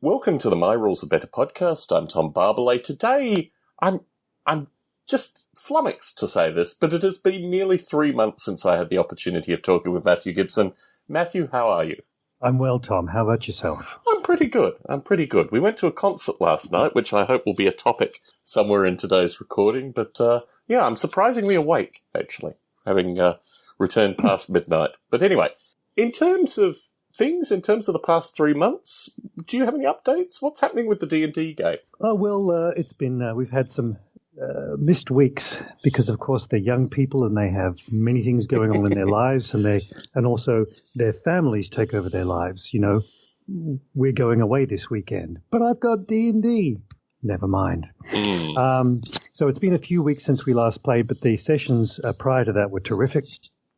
Welcome to the My Rules Are Better podcast. I'm Tom Barbalet. Today, I'm just flummoxed to say this, but it has been nearly 3 months since I had the opportunity of talking with Mathew Gibson. Mathew, how are you? I'm well, Tom. How about yourself? I'm pretty good. We went to a concert last night, which I hope will be a topic somewhere in today's recording. But I'm surprisingly awake, actually, having returned past midnight. But anyway, in terms of the past 3 months, do you have any updates? What's happening with the D&D game? It's been, we've had some missed weeks because, of course, they're young people and they have many things going on in their lives, and also their families take over their lives. You know, we're going away this weekend, but I've got D&D. Never mind. So it's been a few weeks since we last played, but the sessions prior to that were terrific.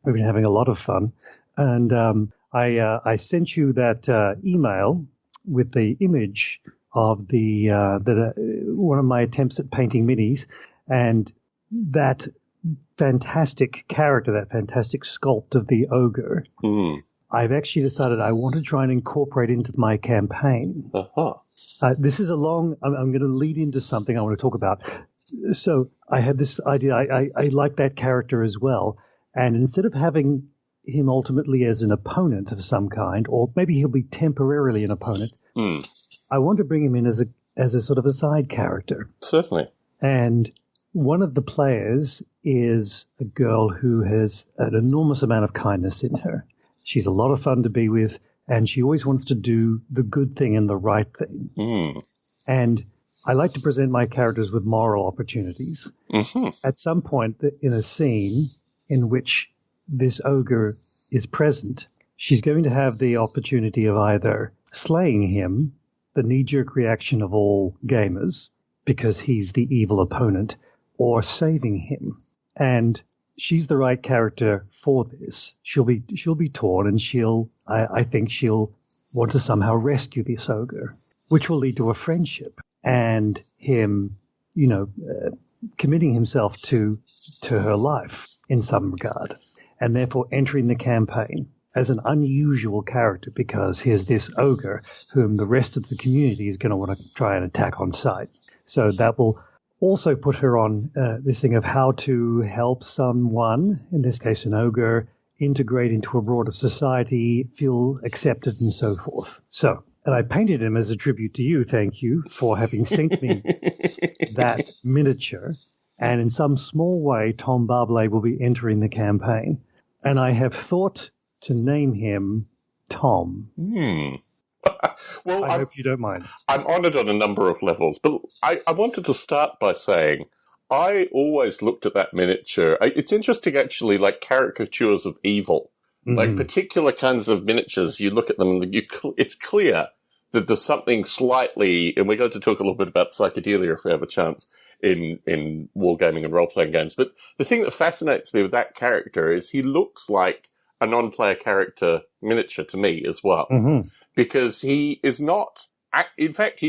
We've been having a lot of fun, and I sent you that email with the image of one of my attempts at painting minis, and that fantastic character, that fantastic sculpt of the ogre. I've actually decided I want to try and incorporate into my campaign. This is I'm going to lead into something I want to talk about. So I had this idea. I like that character as well, and instead of having him ultimately as an opponent of some kind, or maybe he'll be temporarily an opponent. I want to bring him in as a sort of a side character. Certainly. And one of the players is a girl who has an enormous amount of kindness in her. She's a lot of fun to be with, and she always wants to do the good thing and the right thing. And I like to present my characters with moral opportunities. At some point in a scene in which this ogre is present, she's going to have the opportunity of either slaying him, the knee-jerk reaction of all gamers, because he's the evil opponent, or saving him. And she's the right character for this. She'll be torn, and I think she'll want to somehow rescue this ogre, which will lead to a friendship and him, committing himself to her life in some regard, and therefore entering the campaign as an unusual character, because here's this ogre whom the rest of the community is going to want to try and attack on sight. So that will also put her on this thing of how to help someone, in this case an ogre, integrate into a broader society, feel accepted, and so forth. So, and I painted him as a tribute to you. Thank you for having synced me that miniature. And in some small way, Tom Barbalet will be entering the campaign. And I have thought to name him Tom. Well, I hope you don't mind. I'm honoured on a number of levels, but I wanted to start by saying I always looked at that miniature. It's interesting, actually, like caricatures of evil. Like particular kinds of miniatures, you look at them and it's clear that there's something slightly, and we're going to talk a little bit about psychedelia if we have a chance in wargaming and role-playing games. But the thing that fascinates me with that character is he looks like a non-player character miniature to me as well. Because he is not, in fact,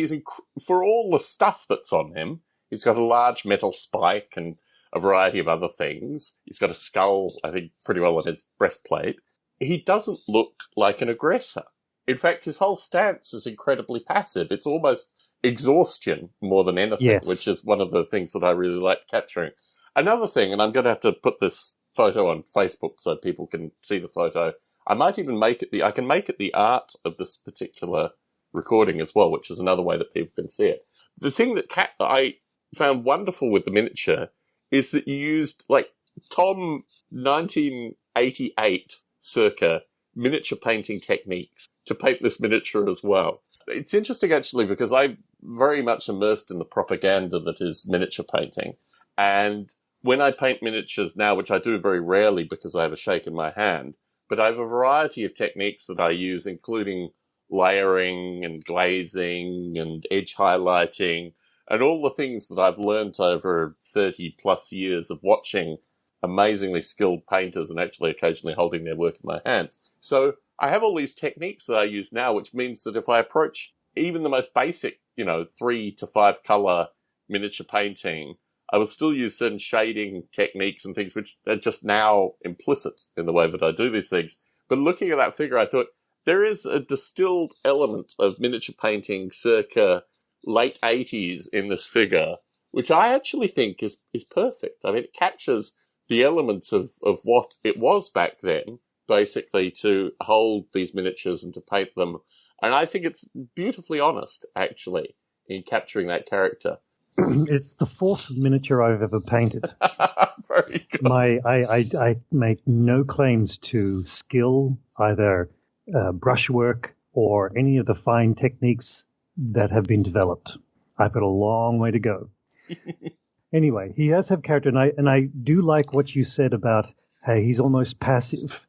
for all the stuff that's on him, he's got a large metal spike and a variety of other things. He's got a skull, I think, pretty well on his breastplate. He doesn't look like an aggressor. In fact, his whole stance is incredibly passive. It's almost exhaustion more than anything, which is one of the things that I really like capturing. Another thing, and I'm going to have to put this photo on Facebook so people can see the photo. I might even make it I can make it the art of this particular recording as well, which is another way that people can see it. The thing that I found wonderful with the miniature is that you used, like, Tom 1988 circa miniature painting techniques to paint this miniature as well. It's interesting, actually, because I'm very much immersed in the propaganda that is miniature painting. And when I paint miniatures now, which I do very rarely because I have a shake in my hand, but I have a variety of techniques that I use, including layering and glazing and edge highlighting and all the things that I've learned over 30 plus years of watching amazingly skilled painters and actually occasionally holding their work in my hands. So I have all these techniques that I use now, which means that if I approach even the most basic, 3 to 5 color miniature painting, I would still use certain shading techniques and things which are just now implicit in the way that I do these things. But looking at that figure, I thought, there is a distilled element of miniature painting circa late 80s in this figure, which I actually think is perfect. I mean, it captures the elements of what it was back then, basically, to hold these miniatures and to paint them. And I think it's beautifully honest, actually, in capturing that character. It's the fourth miniature I've ever painted. Very good. I make no claims to skill, either brushwork or any of the fine techniques that have been developed. I've got a long way to go. Anyway, he does have character, and I do like what you said about, hey, he's almost passive,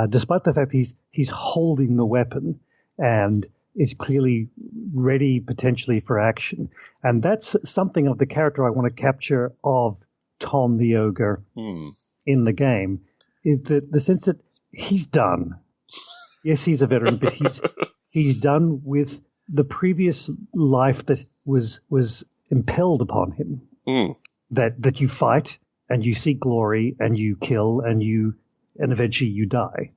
despite the fact he's holding the weapon and is clearly ready potentially for action. And that's something of the character I want to capture of Tom the Ogre in the game, is the sense that he's done. Yes, he's a veteran, but he's done with the previous life that was impelled upon him. That you fight and you seek glory and you kill and eventually you die.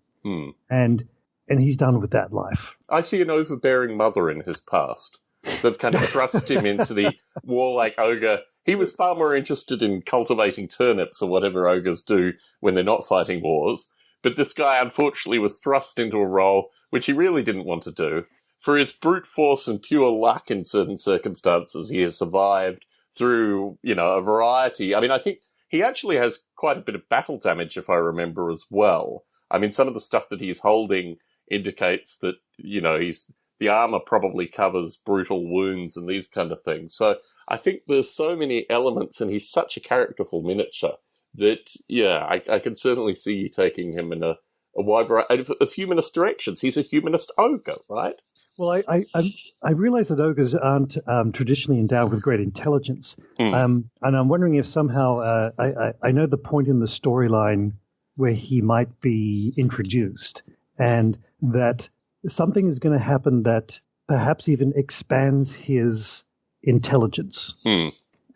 And he's done with that life. I see an overbearing mother in his past that kind of thrust him into the warlike ogre. He was far more interested in cultivating turnips or whatever ogres do when they're not fighting wars. But this guy, unfortunately, was thrust into a role which he really didn't want to do. For his brute force and pure luck in certain circumstances, he has survived through, a variety. I mean, I think he actually has quite a bit of battle damage, if I remember, as well. I mean, some of the stuff that he's holding indicates that, the armor probably covers brutal wounds and these kind of things. So I think there's so many elements, and he's such a characterful miniature that, I can certainly see you taking him in a wide variety of humanist directions. He's a humanist ogre, right? Well, I realize that ogres aren't traditionally endowed with great intelligence. And I'm wondering if somehow, I know the point in the storyline where he might be introduced, and that something is going to happen that perhaps even expands his intelligence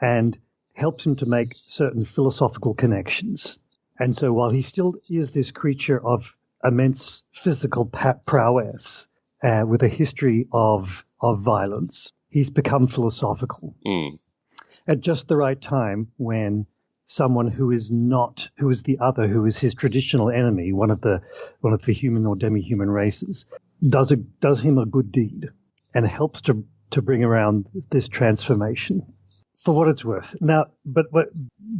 and helps him to make certain philosophical connections. And so while he still is this creature of immense physical prowess, with a history of violence, he's become philosophical at just the right time, when someone who is the other, who is his traditional enemy, one of the human or demi-human races, does him a good deed and helps to bring around this transformation. For what it's worth. Now, but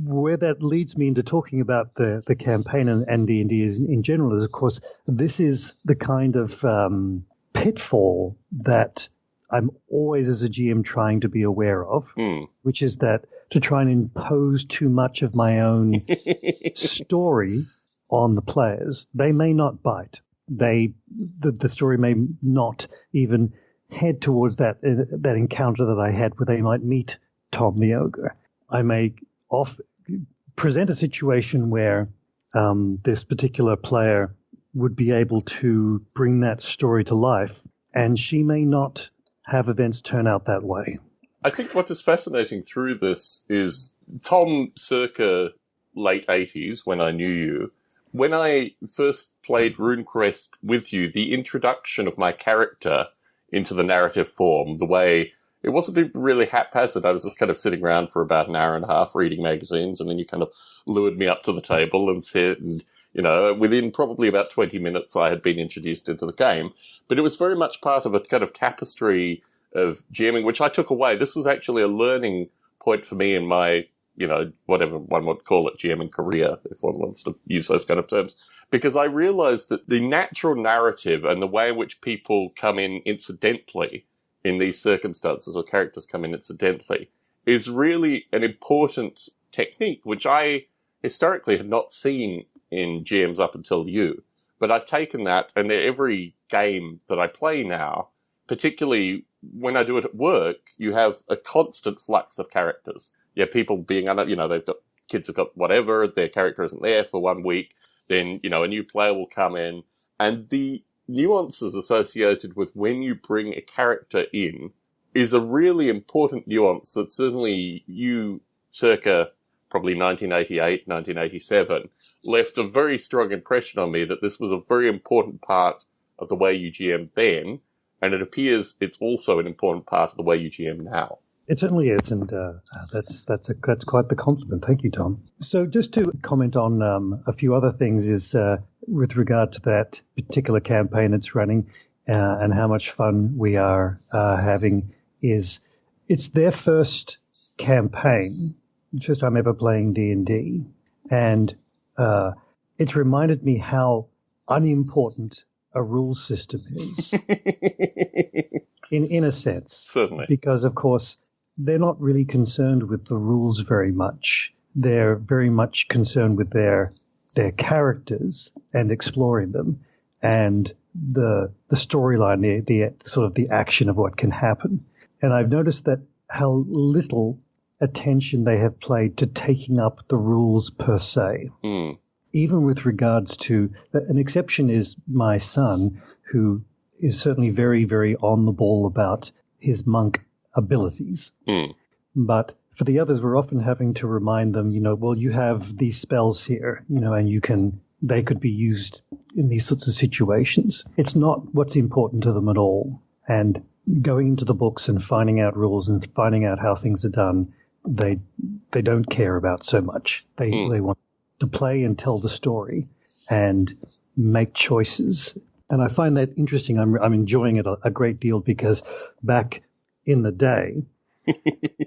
where that leads me into talking about the campaign and D&D in general is, of course, this is the kind of pitfall that I'm always, as a GM, trying to be aware of, which is that to try and impose too much of my own story on the players, they may not bite. The story may not even head towards that encounter that I had where they might meet Tom the Ogre. I may present a situation where this particular player would be able to bring that story to life, and she may not have events turn out that way. I think what is fascinating through this is Tom circa late 80s, when I knew you. When I first played RuneQuest with you, the introduction of my character into the narrative form, the way it wasn't really haphazard. I was just kind of sitting around for about an hour and a half reading magazines, and then you kind of lured me up to the table and said, and within probably about 20 minutes, I had been introduced into the game. But it was very much part of a kind of tapestry of GMing, which I took away. This was actually a learning point for me in my, whatever one would call it, GMing career, if one wants to use those kind of terms. Because I realized that the natural narrative and the way in which people come in incidentally in these circumstances, or characters come in incidentally, is really an important technique, which I historically had not seen in GMs up until you. But I've taken that, and every game that I play now, particularly when I do it at work, you have a constant flux of characters. Yeah, people being, they've got, kids have got whatever, their character isn't there for 1 week, then, a new player will come in, and the nuances associated with when you bring a character in is a really important nuance that certainly you, circa probably 1988, 1987, left a very strong impression on me that this was a very important part of the way you GM then, and it appears it's also an important part of the way you GM now. It certainly is, and that's quite the compliment. Thank you, Tom. So just to comment on a few other things is with regard to that particular campaign that's running and how much fun we are having is it's their first campaign, first time ever playing D&D, and it's reminded me how unimportant a rules system is in a sense. Certainly. Because, of course, they're not really concerned with the rules very much. They're very much concerned with their characters and exploring them and the storyline, the sort of the action of what can happen. And I've noticed that how little attention they have played to taking up the rules per se. Mm. Even with regards to, an exception is my son, who is certainly very, very on the ball about his monk abilities. Mm. But for the others, we're often having to remind them, well, you have these spells here, and they could be used in these sorts of situations. It's not what's important to them at all. And going into the books and finding out rules and finding out how things are done, they don't care about so much. They want to play and tell the story and make choices. And I find that interesting. I'm enjoying it a great deal because back in the day,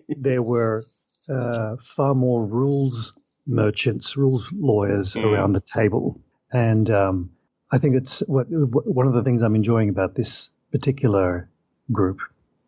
there were far more rules merchants, rules lawyers around the table. And I think it's one of the things I'm enjoying about this particular group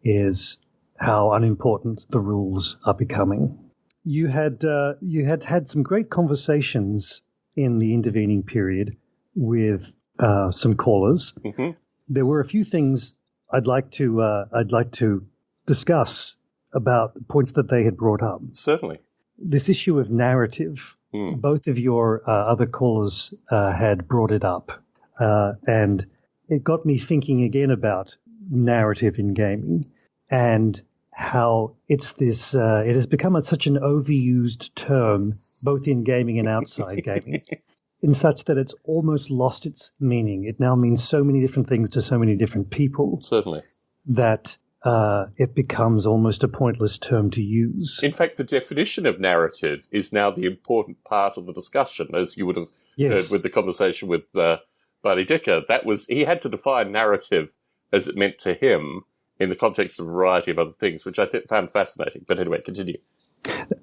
is how unimportant the rules are becoming. You had some great conversations in the intervening period with some callers. Mm-hmm. There were a few things I'd like to discuss about points that they had brought up. Certainly. This issue of narrative, both of your other callers had brought it up, and it got me thinking again about narrative in gaming and how it's this. It has become such an overused term, both in gaming and outside gaming, in such that it's almost lost its meaning. It now means so many different things to so many different people. Certainly. That it becomes almost a pointless term to use. In fact, the definition of narrative is now the important part of the discussion, as you would have heard with the conversation with Barney Dicker. He had to define narrative as it meant to him in the context of a variety of other things, which I found fascinating. But anyway, continue.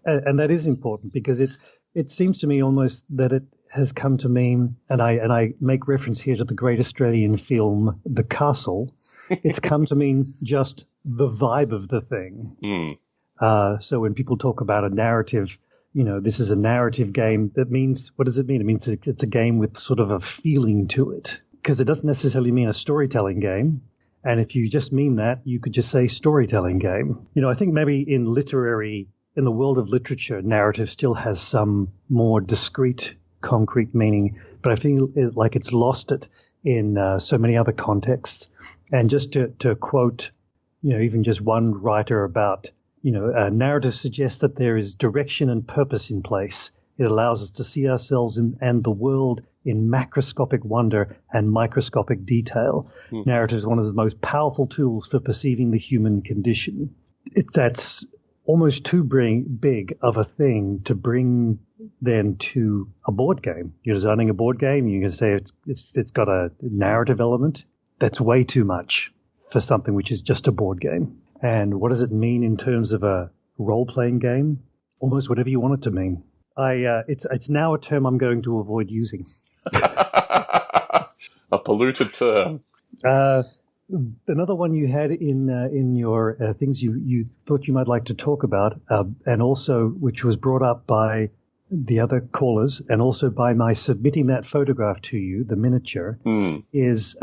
And that is important because it seems to me almost that it has come to mean, and I make reference here to the great Australian film The Castle. It's come to mean just the vibe of the thing. So when people talk about a narrative, this is a narrative game, that means, what does it mean? It means it's a game with sort of a feeling to it, because it doesn't necessarily mean a storytelling game. And if you just mean that, you could just say storytelling game. I think maybe in the world of literature, narrative still has some more discrete, concrete meaning, but I feel like it's lost it in so many other contexts. And just to quote, even just one writer about, narrative suggests that there is direction and purpose in place. It allows us to see ourselves and the world in macroscopic wonder and microscopic detail. Narrative is one of the most powerful tools for perceiving the human condition. That's almost too big of a thing to bring then to a board game. You're designing a board game, you can say it's got a narrative element. That's way too much for something which is just a board game. And what does it mean in terms of a role-playing game? Almost whatever you want it to mean. It's now a term I'm going to avoid using. A polluted term. Another one you had in your things you thought you might like to talk about, and also which was brought up by the other callers, and also by my submitting that photograph to you, the miniature, is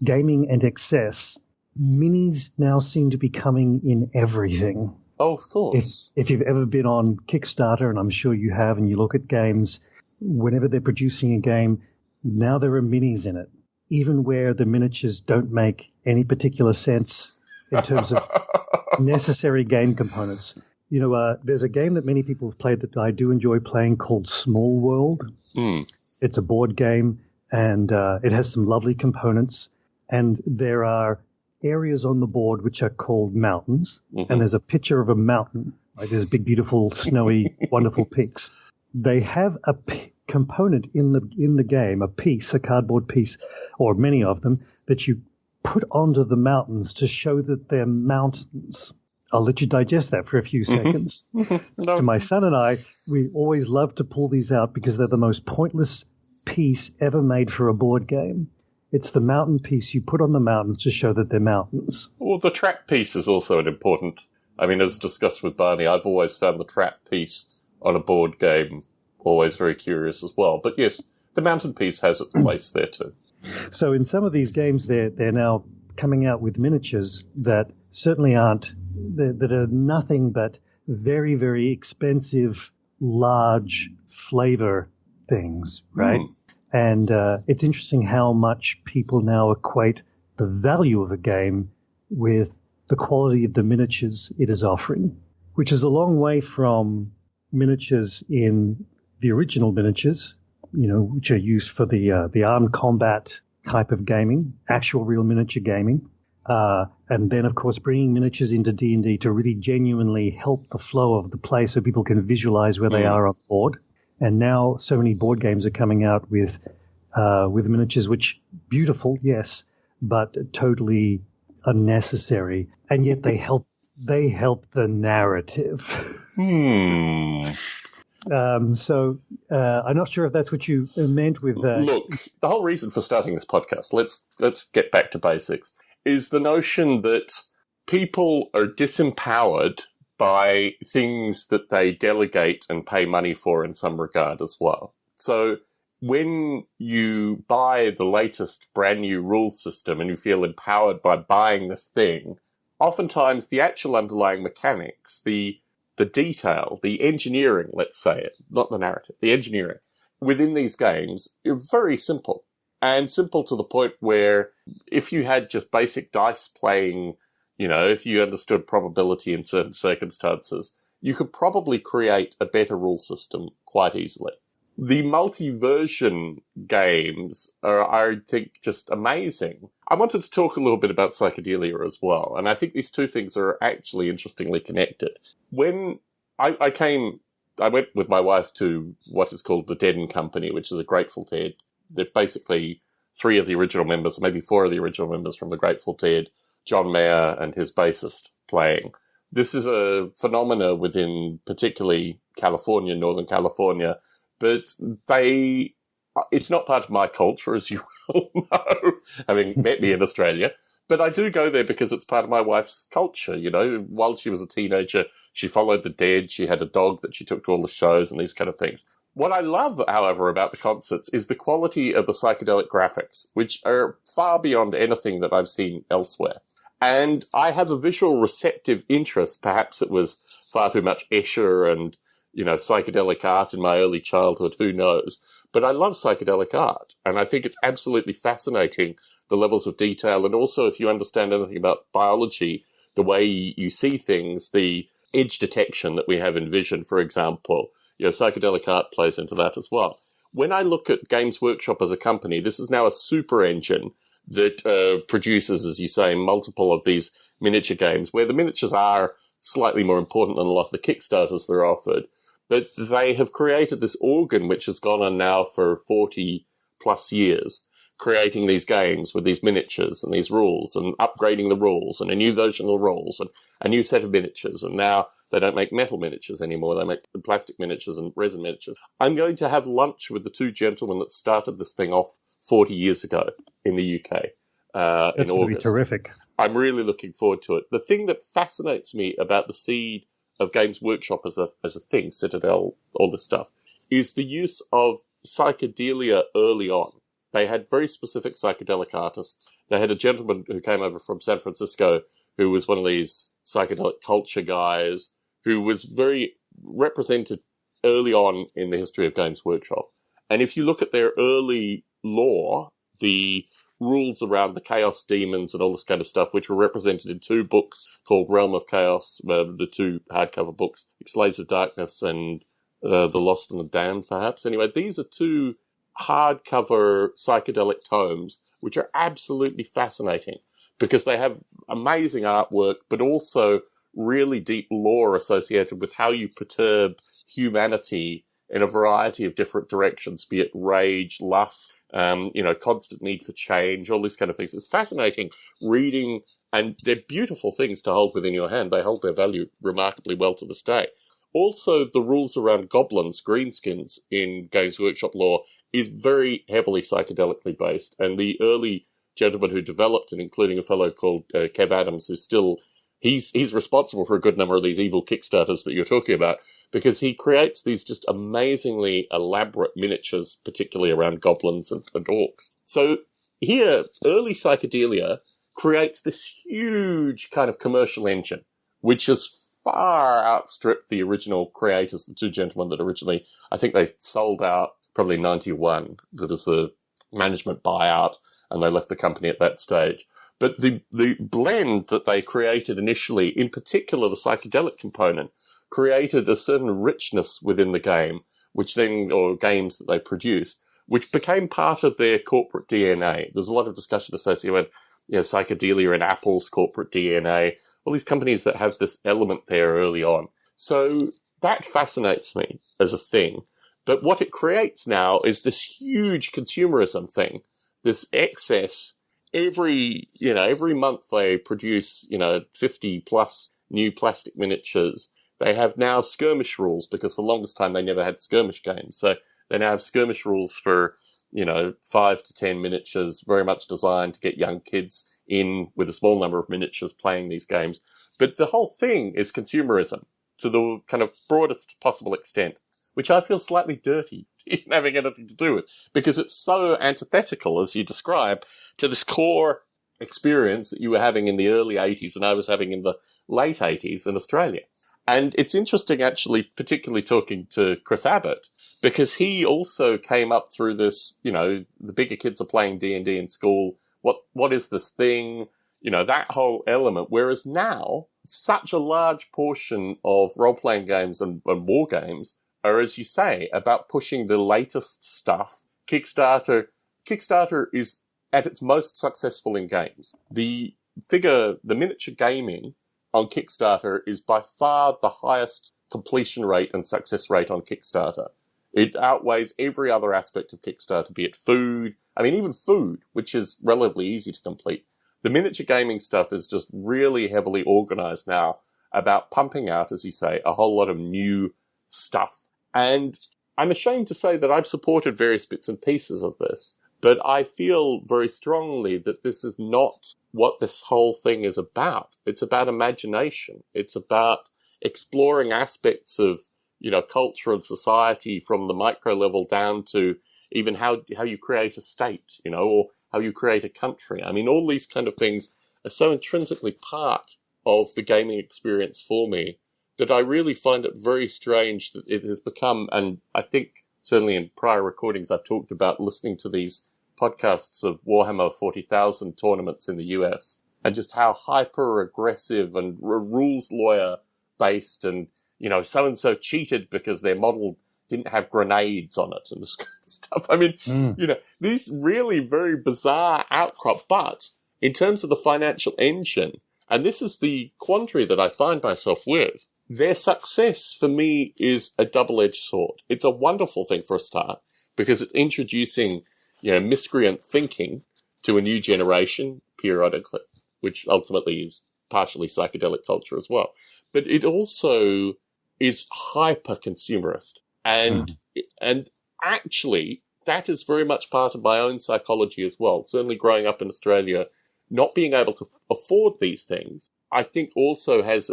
gaming and excess. Minis now seem to be coming in everything. Oh, of course. If you've ever been on Kickstarter, and I'm sure you have, and you look at games, whenever they're producing a game, now there are minis in it, even where the miniatures don't make any particular sense in terms of necessary game components. There's a game that many people have played that I do enjoy playing called Small World. It's a board game, and it has some lovely components. And there are areas on the board which are called mountains, Mm-hmm. and there's a picture of a mountain. Right? There's big, beautiful, snowy, wonderful peaks. They have a component in the game, a cardboard piece, or many of them, that you put onto the mountains to show that they're mountains. I'll let you digest that for a few seconds. No. To my son and I, we always love to pull these out because they're the most pointless piece ever made for a board game. It's the mountain piece you put on the mountains to show that they're mountains. Well, the trap piece is also an important... I mean, as discussed with Barney, I've always found the trap piece on a board game always very curious as well. But yes, the mountain piece has its place there too. So in some of these games, they're now coming out with miniatures that certainly aren't... that are nothing but very, very expensive, large flavor things, right? And it's interesting how much people now equate the value of a game with the quality of the miniatures it is offering, which is a long way from miniatures in the original miniatures, which are used for the armed combat type of gaming, actual real miniature gaming. And then, of course, bringing miniatures into D&D to really genuinely help the flow of the play so people can visualize where they are on board. And now so many board games are coming out with miniatures, which beautiful, yes, but totally unnecessary. And yet they help the narrative. So I'm not sure if that's what you meant with that. Look, the whole reason for starting this podcast, let's get back to basics, is the notion that people are disempowered by things that they delegate and pay money for in some regard as well. So when you buy the latest brand new rule system and you feel empowered by buying this thing, oftentimes the actual underlying mechanics, the detail, the engineering, let's say it, not the narrative, the engineering within these games are very simple. And simple to the point where if you had just basic dice playing, if you understood probability in certain circumstances, you could probably create a better rule system quite easily. The multi-version games are, I think, just amazing. I wanted to talk a little bit about psychedelia as well, and I think these two things are actually interestingly connected. When I went with my wife to what is called the Dead and Company, which is a Grateful Dead. They're basically 3 of the original members, maybe 4 of the original members from the Grateful Dead, John Mayer and his bassist playing. This is a phenomena within particularly California, Northern California, but it's not part of my culture, as you all know, having met me in Australia. But I do go there because it's part of my wife's culture, While she was a teenager, she followed the Dead. She had a dog that she took to all the shows and these kind of things. What I love, however, about the concerts is the quality of the psychedelic graphics, which are far beyond anything that I've seen elsewhere. And I have a visual receptive interest. Perhaps it was far too much Escher and, psychedelic art in my early childhood, who knows. But I love psychedelic art, and I think it's absolutely fascinating, the levels of detail, and also if you understand anything about biology, the way you see things, the edge detection that we have in vision, for example, psychedelic art plays into that as well. When I look at Games Workshop as a company, this is now a super engine that produces, as you say, multiple of these miniature games, where the miniatures are slightly more important than a lot of the Kickstarters that are offered. But they have created this organ which has gone on now for 40 plus years, creating these games with these miniatures and these rules and upgrading the rules and a new version of the rules and a new set of miniatures. And now they don't make metal miniatures anymore. They make plastic miniatures and resin miniatures. I'm going to have lunch with the 2 gentlemen that started this thing off 40 years ago in the UK That's in going to be August. terrific. I'm really looking forward to it. The thing that fascinates me about the seed of Games Workshop as a thing, Citadel, all this stuff, is the use of psychedelia early on. They had very specific psychedelic artists. They had a gentleman who came over from San Francisco who was one of these psychedelic culture guys who was very represented early on in the history of Games Workshop. And if you look at their early lore, the rules around the chaos demons and all this kind of stuff, which were represented in 2 books called Realm of Chaos, the 2 hardcover books, Slaves of Darkness and The Lost and the Damned, perhaps. Anyway, these are 2 hardcover psychedelic tomes which are absolutely fascinating because they have amazing artwork, but also really deep lore associated with how you perturb humanity in a variety of different directions, be it rage, lust, constant need for change, all these kind of things. It's fascinating reading, and they're beautiful things to hold within your hand. They hold their value remarkably well to this day. Also, the rules around goblins, greenskins in Games Workshop lore is very heavily psychedelically based, and the early gentleman who developed it, including a fellow called Kev Adams, who's still, he's responsible for a good number of these evil Kickstarters that you're talking about, because he creates these just amazingly elaborate miniatures, particularly around goblins and orcs. So here, early psychedelia creates this huge kind of commercial engine, which has far outstripped the original creators, the two gentlemen that originally, I think they sold out probably 91, that is the management buyout, and they left the company at that stage. But the blend that they created initially, in particular the psychedelic component, created a certain richness within the game, or games that they produced, which became part of their corporate DNA. There's a lot of discussion associated with, psychedelia and Apple's corporate DNA, all these companies that have this element there early on. So that fascinates me as a thing. But what it creates now is this huge consumerism thing, this excess. Every month they produce, 50 plus new plastic miniatures. They have now skirmish rules because for the longest time they never had skirmish games. So they now have skirmish rules for, 5 to 10 miniatures, very much designed to get young kids in with a small number of miniatures playing these games. But the whole thing is consumerism to the kind of broadest possible extent, which I feel slightly dirty in having anything to do with, because it's so antithetical, as you describe, to this core experience that you were having in the early 80s and I was having in the late 80s in Australia. And it's interesting, actually, particularly talking to Chris Abbott, because he also came up through this, the bigger kids are playing D&D in school. What is this thing? That whole element. Whereas now, such a large portion of role-playing games and war games are, as you say, about pushing the latest stuff. Kickstarter is at its most successful in games. The miniature gaming on Kickstarter is by far the highest completion rate and success rate on Kickstarter. It outweighs every other aspect of Kickstarter, be it food. I mean, even food, which is relatively easy to complete. The miniature gaming stuff is just really heavily organized now about pumping out, as you say, a whole lot of new stuff. And I'm ashamed to say that I've supported various bits and pieces of this, but I feel very strongly that this is not what this whole thing is about. It's about imagination. It's about exploring aspects of, culture and society from the micro level down to even how you create a state, or how you create a country. I mean, all these kind of things are so intrinsically part of the gaming experience for me that I really find it very strange that it has become, and I think certainly in prior recordings I've talked about listening to these podcasts of Warhammer 40,000 tournaments in the US, and just how hyper-aggressive and rules lawyer-based and, so-and-so cheated because their model didn't have grenades on it and this kind of stuff. I mean, these really very bizarre outcrop, but in terms of the financial engine, and this is the quandary that I find myself with, their success for me is a double-edged sword. It's a wonderful thing for a start because it's introducing, miscreant thinking to a new generation periodically, which ultimately is partially psychedelic culture as well. But it also is hyper-consumerist. And actually, that is very much part of my own psychology as well. Certainly growing up in Australia, not being able to afford these things, I think also has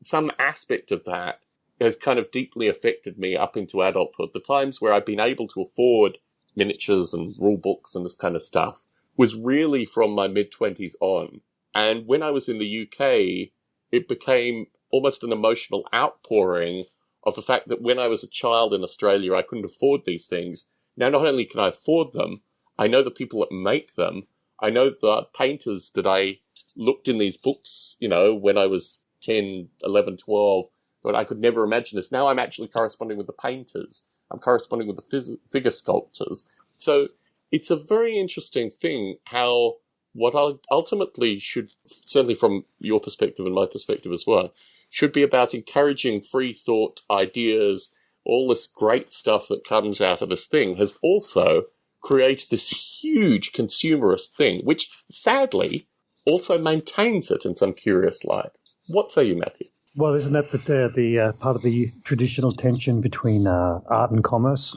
some aspect of that has kind of deeply affected me up into adulthood. The times where I've been able to afford miniatures and rule books and this kind of stuff was really from my mid-20s on. And when I was in the UK, it became almost an emotional outpouring of the fact that when I was a child in Australia, I couldn't afford these things. Now, not only can I afford them, I know the people that make them. I know the painters that I looked in these books, when I was 10, 11, 12, but I could never imagine this. Now I'm actually corresponding with the painters. I'm corresponding with the figure sculptors. So it's a very interesting thing how what ultimately should, certainly from your perspective and my perspective as well, should be about encouraging free thought, ideas, all this great stuff that comes out of this thing has also created this huge consumerist thing, which sadly also maintains it in some curious light. What say you, Matthew? Well, isn't that the part of the traditional tension between art and commerce?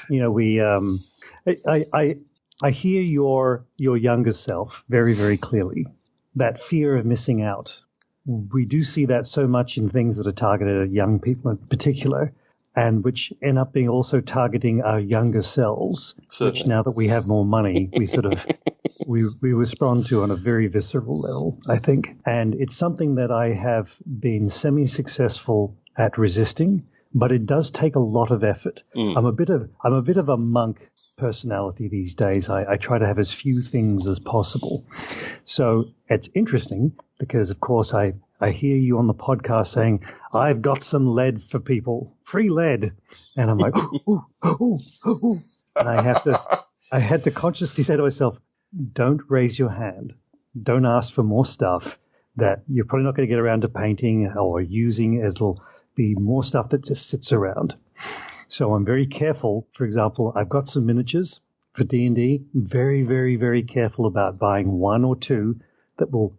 We I hear your younger self very, very clearly. That fear of missing out. We do see that so much in things that are targeted at young people in particular, and which end up being also targeting our younger selves, Certainly. which now that we have more money, we sort of we respond to on a very visceral level, I think. And it's something that I have been semi-successful at resisting, but it does take a lot of effort. I'm a bit of a monk personality these days. I try to have as few things as possible. So it's interesting because, of course, I hear you on the podcast saying, I've got some lead for people, free lead. And I'm like, ooh, ooh, ooh, ooh. And I had to consciously say to myself, don't raise your hand. Don't ask for more stuff that you're probably not going to get around to painting or using. It'll be more stuff that just sits around. So I'm very careful. For example, I've got some miniatures for D&D. Very, very, very careful about buying one or two that will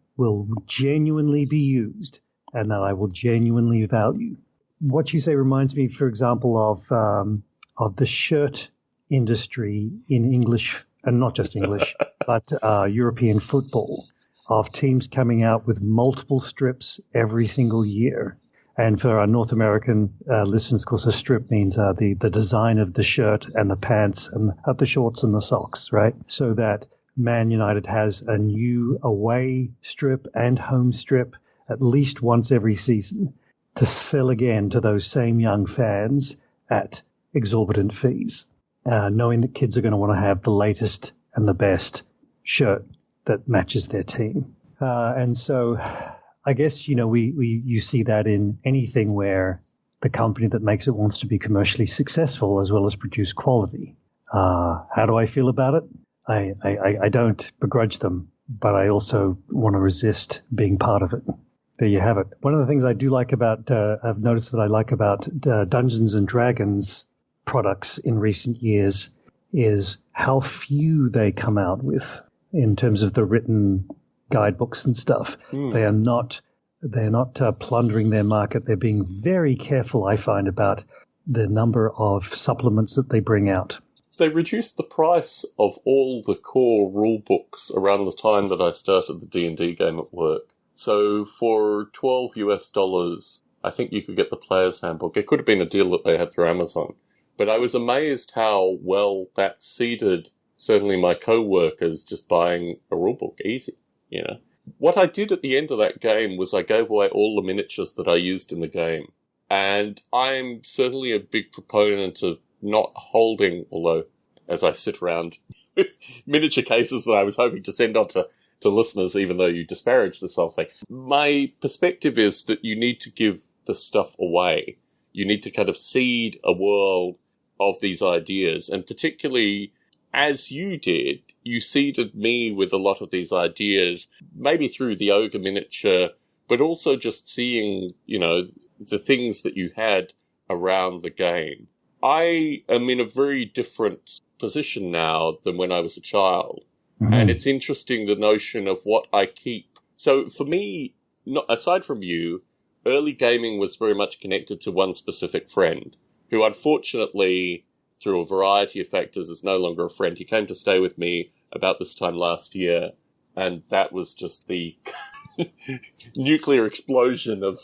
genuinely be used and that I will genuinely value. What you say reminds me, for example, of the shirt industry in English, and not just English, but European football, of teams coming out with multiple strips every single year. And for our North American listeners, of course, a strip means the design of the shirt and the pants and the shorts and the socks, right? So that Man United has a new away strip and home strip at least once every season to sell again to those same young fans at exorbitant fees, knowing that kids are going to want to have the latest and the best shirt that matches their team. And so I guess, you see that in anything where the company that makes it wants to be commercially successful as well as produce quality. How do I feel about it? I don't begrudge them, but I also want to resist being part of it. There you have it. One of the things I do like about, I've noticed that I like about Dungeons and Dragons products in recent years is how few they come out with in terms of the written guidebooks and stuff. They're not plundering their market. They're being very careful, I find, about the number of supplements that they bring out. They reduced the price of all the core rule books around the time that I started the D&D game at work. So for $12, I think you could get the Player's Handbook. It could have been a deal that they had through Amazon. But I was amazed how well that seeded certainly my co-workers just buying a rulebook easy, What I did at the end of that game was I gave away all the miniatures that I used in the game. And I'm certainly a big proponent of not holding, although as I sit around with miniature cases that I was hoping to send on to listeners, even though you disparage this whole thing. My perspective is that you need to give the stuff away. You need to kind of seed a world of these ideas, and particularly as you did, you seeded me with a lot of these ideas, maybe through the Ogre miniature, but also just seeing, the things that you had around the game. I am in a very different position now than when I was a child. Mm-hmm. And it's interesting, the notion of what I keep. So for me, aside from you, early gaming was very much connected to one specific friend, who unfortunately, through a variety of factors, is no longer a friend. He came to stay with me about this time last year, and that was just the nuclear explosion of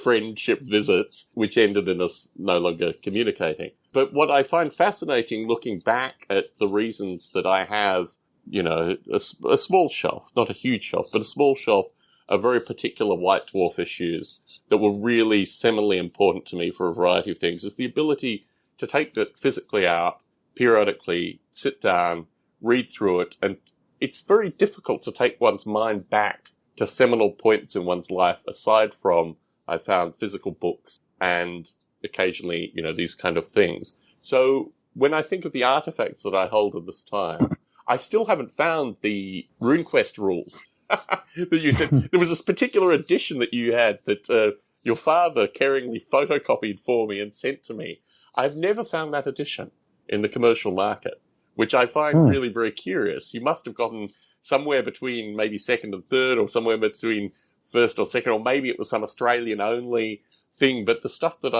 friendship visits, which ended in us no longer communicating. But what I find fascinating, looking back at the reasons that I have, a small shelf, not a huge shelf, but a small shelf of very particular white dwarf issues that were really seminally important to me for a variety of things, is the ability to take that physically out, periodically sit down, read through it, and it's very difficult to take one's mind back to seminal points in one's life, aside from, I found, physical books and occasionally, these kind of things. So when I think of the artifacts that I hold at this time, I still haven't found the RuneQuest rules that you said. There was this particular edition that you had that your father caringly photocopied for me and sent to me. I've never found that edition in the commercial market, which I find really very curious. You must have gotten somewhere between maybe second and third, or somewhere between first or second, or maybe it was some Australian-only thing. But the stuff that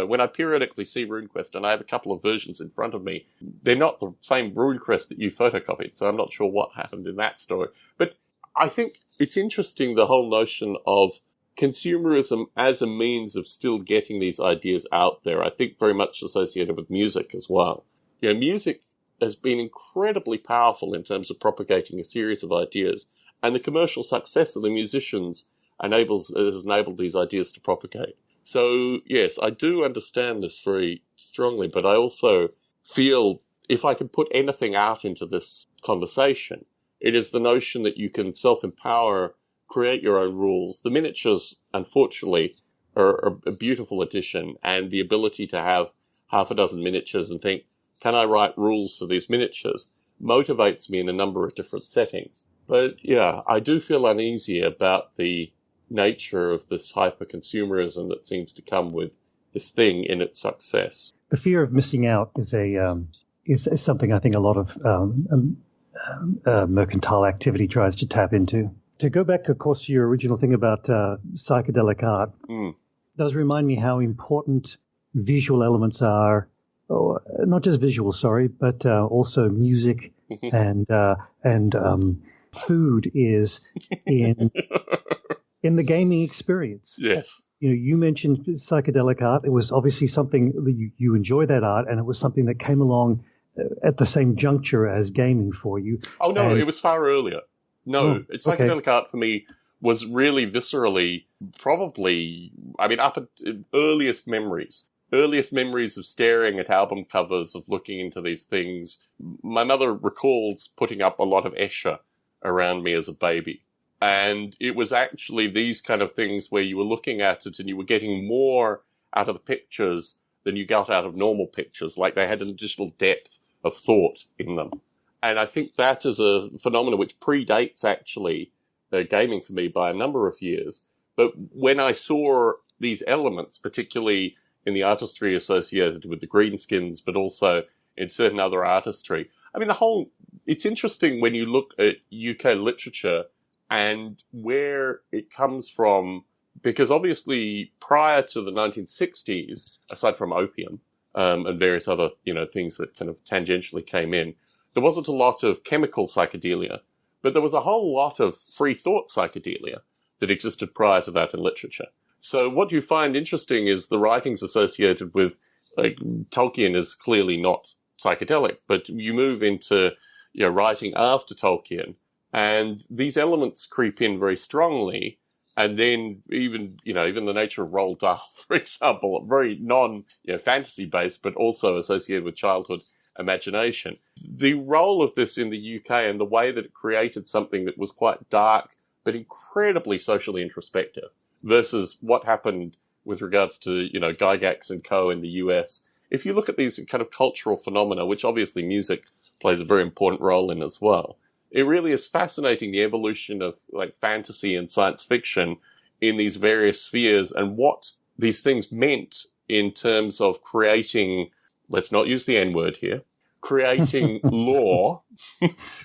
when I periodically see RuneQuest, and I have a couple of versions in front of me, they're not the same RuneQuest that you photocopied, so I'm not sure what happened in that story. But I think it's interesting, the whole notion of consumerism as a means of still getting these ideas out there. I think very much associated with music as well. Music has been incredibly powerful in terms of propagating a series of ideas, and the commercial success of the musicians has enabled these ideas to propagate. So, yes, I do understand this very strongly, but I also feel if I can put anything out into this conversation, it is the notion that you can self-empower, create your own rules. The miniatures, unfortunately, are a beautiful addition, and the ability to have half a dozen miniatures and think, can I write rules for these miniatures, motivates me in a number of different settings. But yeah, I do feel uneasy about the nature of this hyper-consumerism that seems to come with this thing in its success. The fear of missing out is something I think a lot of mercantile activity tries to tap into. To go back, of course, to your original thing about psychedelic art, does remind me how important visual elements are, not just visual, but also music and food is in the gaming experience. Yes. You mentioned psychedelic art. It was obviously something that you enjoy that art, and it was something that came along at the same juncture as gaming for you. Oh, no, it was far earlier. No, psychedelic art for me was really viscerally, probably, up at earliest memories of staring at album covers, of looking into these things. My mother recalls putting up a lot of Escher around me as a baby. And it was actually these kind of things where you were looking at it and you were getting more out of the pictures than you got out of normal pictures, like they had an additional depth of thought in them. And I think that is a phenomenon which predates actually gaming for me by a number of years. But when I saw these elements, particularly in the artistry associated with the greenskins, but also in certain other artistry, it's interesting when you look at UK literature and where it comes from, because obviously prior to the 1960s, aside from opium and various other things that kind of tangentially came in, there wasn't a lot of chemical psychedelia, but there was a whole lot of free thought psychedelia that existed prior to that in literature. So what you find interesting is the writings associated with, like, Tolkien is clearly not psychedelic, but you move into writing after Tolkien, and these elements creep in very strongly. And then even the nature of Roald Dahl, for example, very fantasy based, but also associated with childhood imagination. The role of this in the UK and the way that it created something that was quite dark, but incredibly socially introspective, versus what happened with regards to, Gygax and co. in the US. If you look at these kind of cultural phenomena, which obviously music plays a very important role in as well, it really is fascinating, the evolution of like fantasy and science fiction in these various spheres and what these things meant in terms of creating, let's not use the N-word here, creating law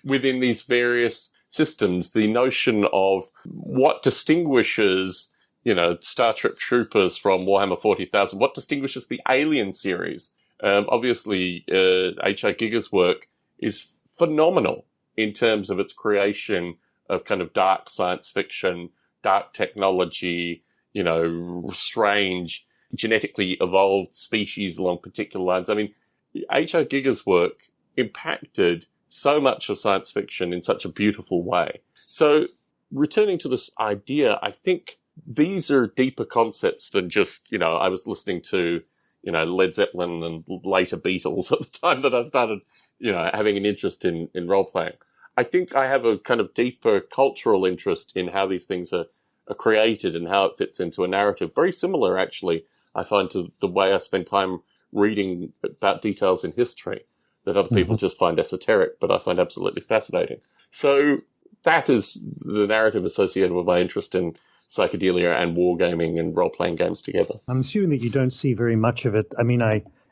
within these various systems. The notion of what distinguishes, Star Trek troopers from Warhammer 40,000, what distinguishes the Alien series. Obviously, H.R. Giger's work is phenomenal in terms of its creation of kind of dark science fiction, dark technology, strange, genetically evolved species along particular lines. H.R. Giger's work impacted so much of science fiction in such a beautiful way. So returning to this idea, I think these are deeper concepts than just, I was listening to, Led Zeppelin and later Beatles at the time that I started, having an interest in role-playing. I think I have a kind of deeper cultural interest in how these things are created and how it fits into a narrative. Very similar, actually, I find, to the way I spend time reading about details in history that other people just find esoteric, but I find absolutely fascinating. So that is the narrative associated with my interest in psychedelia and wargaming and role-playing games together. I'm assuming that you don't see very much of it. I mean,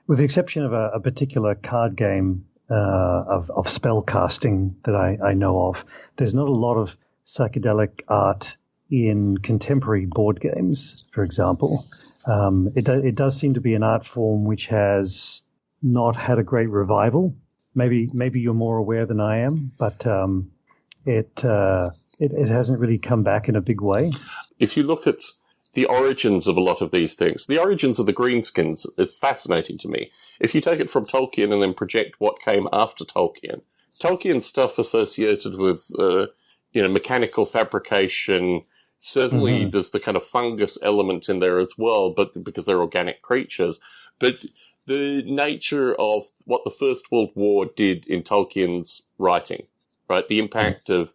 with the exception of a particular card game of spell casting that I know of, there's not a lot of psychedelic art in contemporary board games, for example. It does seem to be an art form which has not had a great revival. Maybe you're more aware than I am, but it hasn't really come back in a big way. If you look at the origins of a lot of these things, the origins of the greenskins, it's fascinating to me. If you take it from Tolkien and then project what came after Tolkien's stuff associated with mechanical fabrication. Certainly there's the kind of fungus element in there as well, but because they're organic creatures. But the nature of what the First World War did in Tolkien's writing, right? The impact of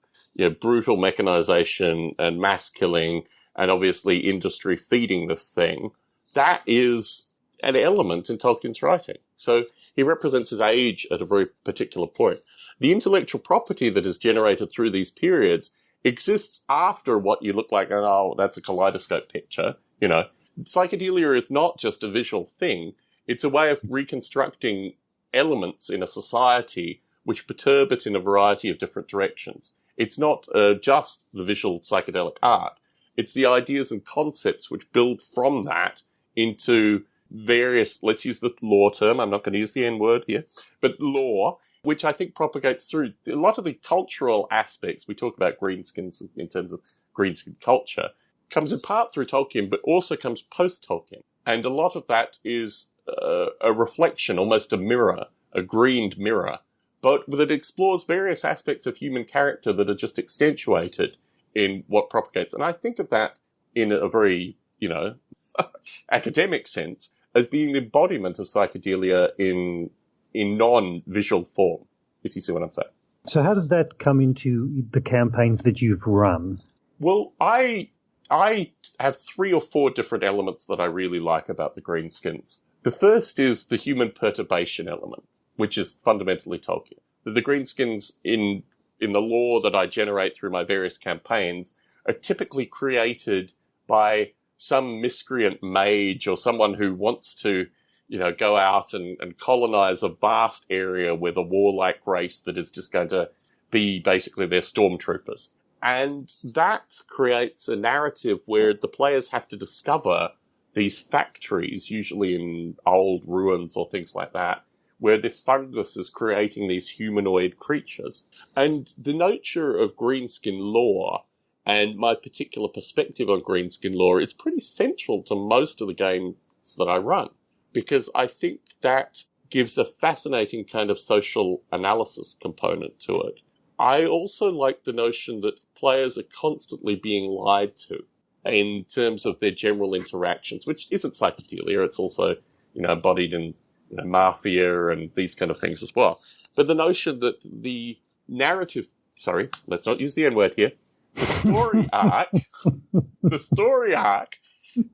brutal mechanization and mass killing, and obviously industry feeding this thing, that is an element in Tolkien's writing. So he represents his age at a very particular point. The intellectual property that is generated through these periods exists after what you look like, oh, that's a kaleidoscope picture. Psychedelia is not just a visual thing. It's a way of reconstructing elements in a society which perturb it in a variety of different directions. It's not just the visual psychedelic art. It's the ideas and concepts which build from that into various, let's use the lore term, I'm not going to use the N word here, but lore, which I think propagates through a lot of the cultural aspects. We talk about greenskins in terms of greenskin culture, comes in part through Tolkien, but also comes post-Tolkien. And a lot of that is a reflection, almost a mirror, a greened mirror, but that explores various aspects of human character that are just accentuated in what propagates. And I think of that in a very, academic sense as being the embodiment of psychedelia in non-visual form, if you see what I'm saying. So how did that come into the campaigns that you've run? Well, I have 3 or 4 different elements that I really like about the greenskins. The first is the human perturbation element, which is fundamentally Tolkien. The greenskins in the lore that I generate through my various campaigns are typically created by some miscreant mage or someone who wants to go out and colonize a vast area with a warlike race that is just going to be basically their stormtroopers. And that creates a narrative where the players have to discover these factories, usually in old ruins or things like that, where this fungus is creating these humanoid creatures. And the nature of greenskin lore and my particular perspective on greenskin lore is pretty central to most of the games that I run, because I think that gives a fascinating kind of social analysis component to it. I also like the notion that players are constantly being lied to in terms of their general interactions, which isn't psychedelia. It's also, embodied in mafia and these kind of things as well. But the notion that the narrative, sorry, let's not use the N-word here, the story arc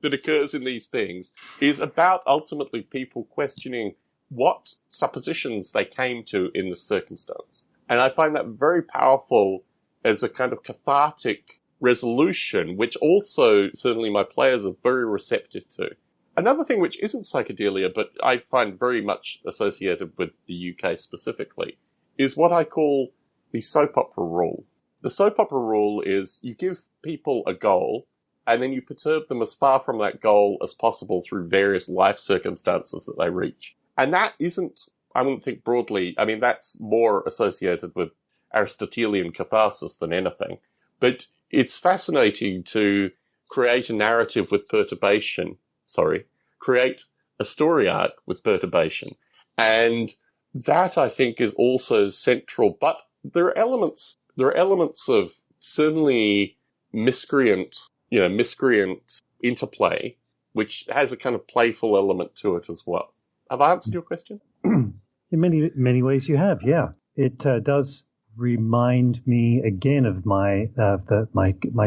that occurs in these things is about ultimately people questioning what suppositions they came to in the circumstance. And I find that very powerful as a kind of cathartic resolution, which also certainly my players are very receptive to. Another thing which isn't psychedelia, but I find very much associated with the UK specifically, is what I call the soap opera rule. The soap opera rule is you give people a goal, and then you perturb them as far from that goal as possible through various life circumstances that they reach. And that isn't, I wouldn't think broadly, I mean, that's more associated with Aristotelian catharsis than anything. But it's fascinating to create a narrative with perturbation, create a story arc with perturbation. And that, I think, is also central. But there are elements of certainly miscreant interplay, which has a kind of playful element to it as well. Have I answered your question? In many ways you have, yeah. It does remind me again of my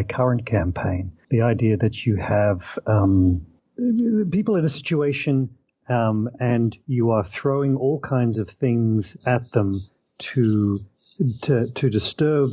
current campaign. The idea that you have people in a situation and you are throwing all kinds of things at them to disturb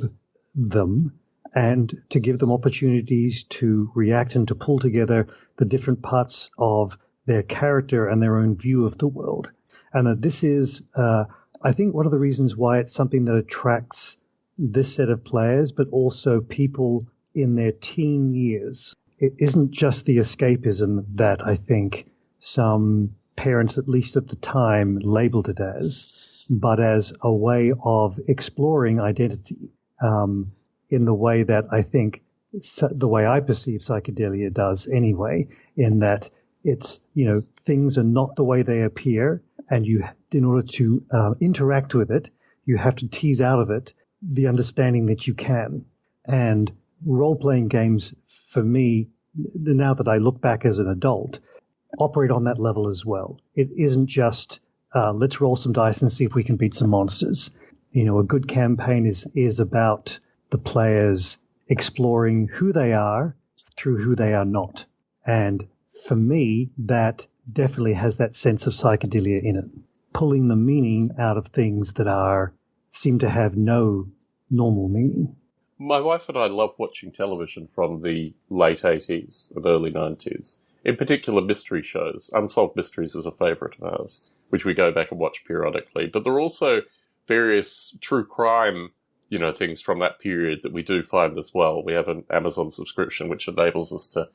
them and to give them opportunities to react and to pull together the different parts of their character and their own view of the world. And that this is, I think, one of the reasons why it's something that attracts this set of players, but also people in their teen years. It isn't just the escapism that I think some parents, at least at the time, labeled it as, but as a way of exploring identity in the way that I think, the way I perceive psychedelia does anyway, in that it's, things are not the way they appear, and you, in order to interact with it, you have to tease out of it the understanding that you can. And role-playing games, for me, now that I look back as an adult, operate on that level as well. It isn't just, let's roll some dice and see if we can beat some monsters. A good campaign is about the players exploring who they are through who they are not. And for me, that definitely has that sense of psychedelia in it, pulling the meaning out of things that seem to have no normal meaning. My wife and I love watching television from the late 80s and early 90s. In particular, mystery shows. Unsolved Mysteries is a favourite of ours, which we go back and watch periodically. But there are also various true crime, things from that period that we do find as well. We have an Amazon subscription which enables us to,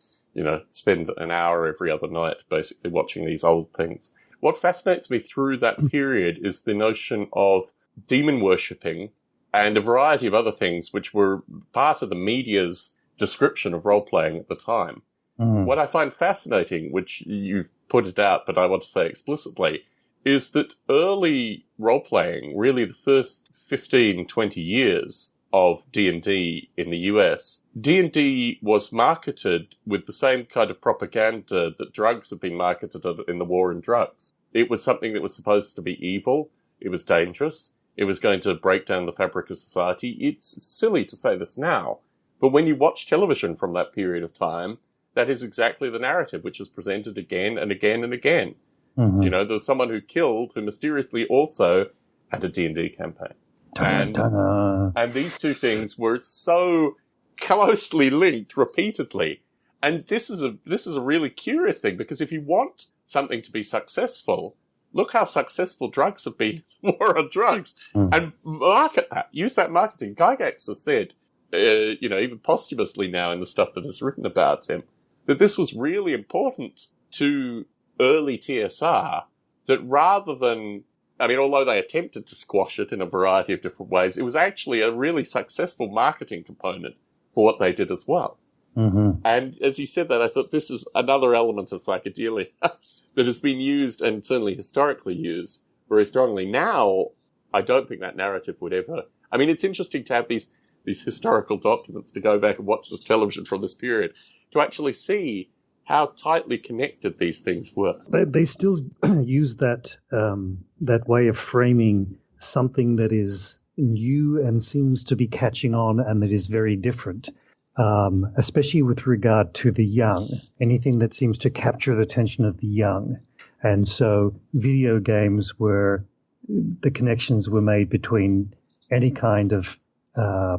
spend an hour every other night basically watching these old things. What fascinates me through that period is the notion of demon worshipping and a variety of other things which were part of the media's description of role-playing at the time. Mm. What I find fascinating, which you put it out, but I want to say explicitly, is that early role-playing, really the first 15, 20 years of D&D in the US, D&D was marketed with the same kind of propaganda that drugs have been marketed in the war on drugs. It was something that was supposed to be evil. It was dangerous. It was going to break down the fabric of society. It's silly to say this now, but when you watch television from that period of time, that is exactly the narrative, which is presented again and again and again. Mm-hmm. There's someone who killed, who mysteriously also had a D&D campaign. And these two things were so closely linked repeatedly. And this is a really curious thing, because if you want something to be successful, look how successful drugs have been, war on drugs, and market that. Use that marketing. Gygax has said, even posthumously now in the stuff that is written about him, that this was really important to early TSR, that rather than, although they attempted to squash it in a variety of different ways, it was actually a really successful marketing component for what they did as well. Mm-hmm. And as you said that, I thought this is another element of psychedelia that has been used, and certainly historically used, very strongly. Now, I don't think that narrative would ever... it's interesting to have these historical documents, to go back and watch this television from this period, to actually see how tightly connected these things were. They still use that way of framing something that is new and seems to be catching on and that is very different. Especially with regard to the young, anything that seems to capture the attention of the young. And so video games the connections were made between any kind of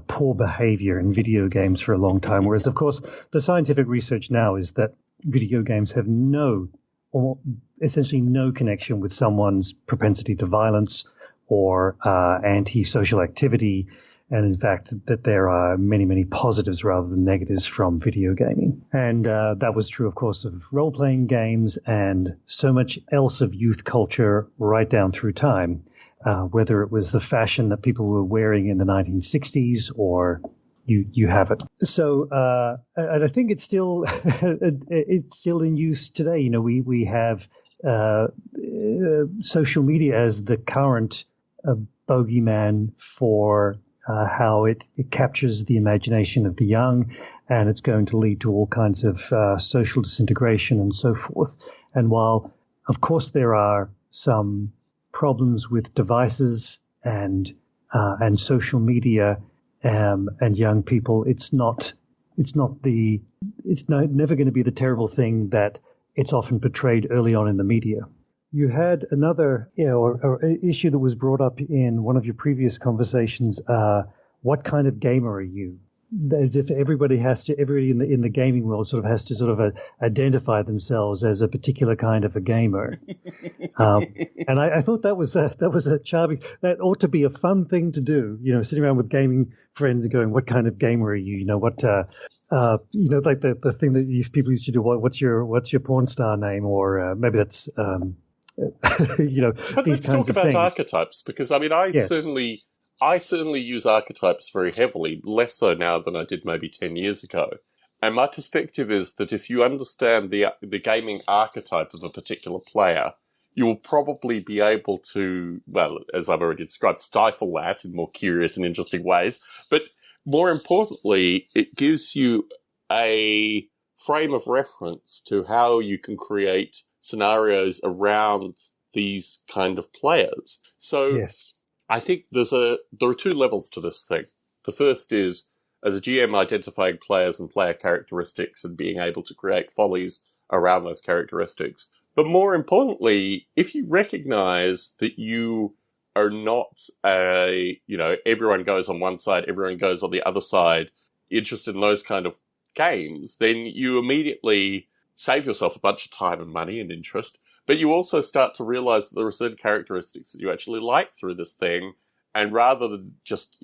poor behavior in video games for a long time. Whereas, of course, the scientific research now is that video games have essentially no connection with someone's propensity to violence or antisocial activity. And in fact, that there are many, many positives rather than negatives from video gaming. And that was true, of course, of role-playing games and so much else of youth culture right down through time, whether it was the fashion that people were wearing in the 1960s or you have it. So and I think it's still in use today. We have social media as the current bogeyman for how it captures the imagination of the young, and it's going to lead to all kinds of social disintegration and so forth. And while, of course, there are some problems with devices and social media and young people, it's never going to be the terrible thing that it's often portrayed early on in the media. You had another, or issue that was brought up in one of your previous conversations. What kind of gamer are you? As if everybody in the gaming world sort of has to sort of identify themselves as a particular kind of a gamer. And I thought that was a charming. That ought to be a fun thing to do. Sitting around with gaming friends and going, "What kind of gamer are you?" What. Like the thing that these people used to do. What's your porn star name? Or maybe that's. But these let's kinds talk of about things. archetypes, because Yes. I certainly use archetypes very heavily, less so now than I did maybe 10 years ago. And my perspective is that if you understand the gaming archetype of a particular player, you will probably be able to, well, as I've already described, stifle that in more curious and interesting ways. But more importantly, it gives you a frame of reference to how you can create scenarios around these kind of players. So Yes. I think there are two levels to this thing. The first is, as a GM, identifying players and player characteristics and being able to create follies around those characteristics. But more importantly, if you recognize that you are not everyone goes on one side, everyone goes on the other side, interested in those kind of games, then you immediately save yourself a bunch of time and money and interest. But you also start to realize that there are certain characteristics that you actually like through this thing. And rather than just,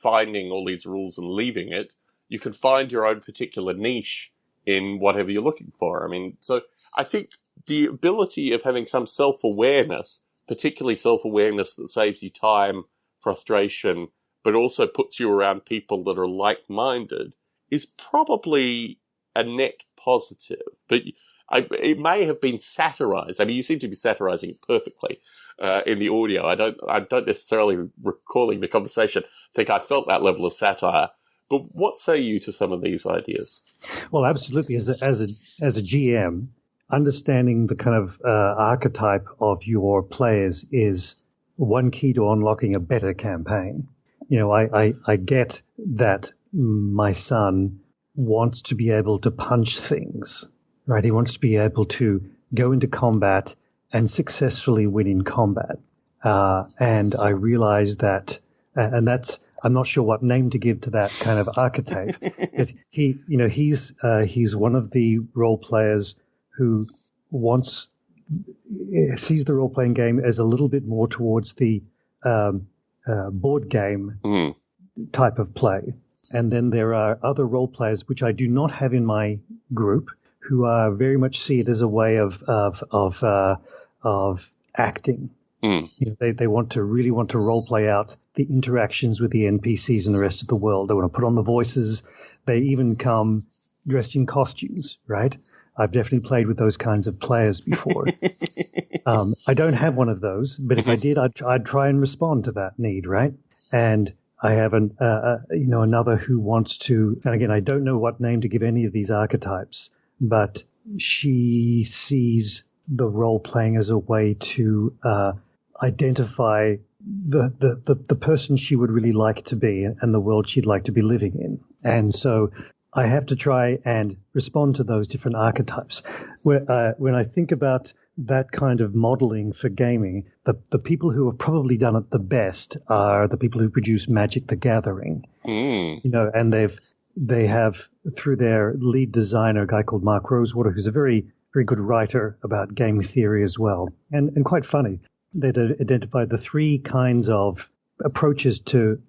finding all these rules and leaving it, you can find your own particular niche in whatever you're looking for. I mean, so I think the ability of having some self-awareness, particularly self-awareness that saves you time, frustration, but also puts you around people that are like-minded, is probably a net positive. But it may have been satirized. I mean, you seem to be satirizing it perfectly in the audio. I don't necessarily, recalling the conversation, think I felt that level of satire. But what say you to some of these ideas? Well, absolutely. As a GM, understanding the kind of archetype of your players is one key to unlocking a better campaign. I get that my son wants to be able to punch things, right? He wants to be able to go into combat and successfully win in combat. And I realize that, and that's, I'm not sure what name to give to that kind of archetype, but he's one of the role players who sees the role playing game as a little bit more towards the board game type of play. And then there are other role players, which I do not have in my group, who are very much see it as a way of acting. They really want to role play out the interactions with the NPCs and the rest of the world. They want to put on the voices. They even come dressed in costumes, right? I've definitely played with those kinds of players before. I don't have one of those, but if I did, I'd try and respond to that need, right? And I have another who wants to, and again, I don't know what name to give any of these archetypes, but she sees the role playing as a way to identify the person she would really like to be and the world she'd like to be living in. And so I have to try and respond to those different archetypes. When I think about that kind of modeling for gaming, the people who have probably done it the best are the people who produce Magic the Gathering. And they have, through their lead designer, a guy called Mark Rosewater, who's a very, very good writer about game theory as well, and quite funny. They'd identified the three kinds of approaches to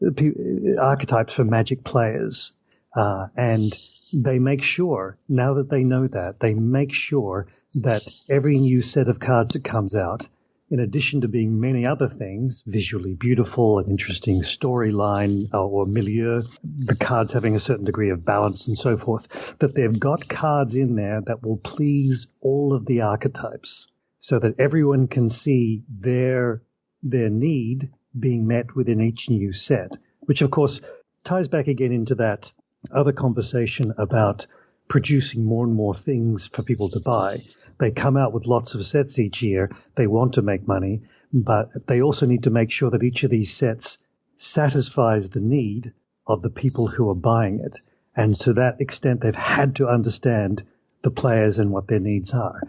archetypes for Magic players. And they make sure, now that they know that, they make sure that every new set of cards that comes out, in addition to being many other things, visually beautiful and interesting storyline or milieu, the cards having a certain degree of balance and so forth, that they've got cards in there that will please all of the archetypes so that everyone can see their need being met within each new set, which of course ties back again into that other conversation about producing more and more things for people to buy. They come out with lots of sets each year. They want to make money, but they also need to make sure that each of these sets satisfies the need of the people who are buying it. And to that extent, they've had to understand the players and what their needs are.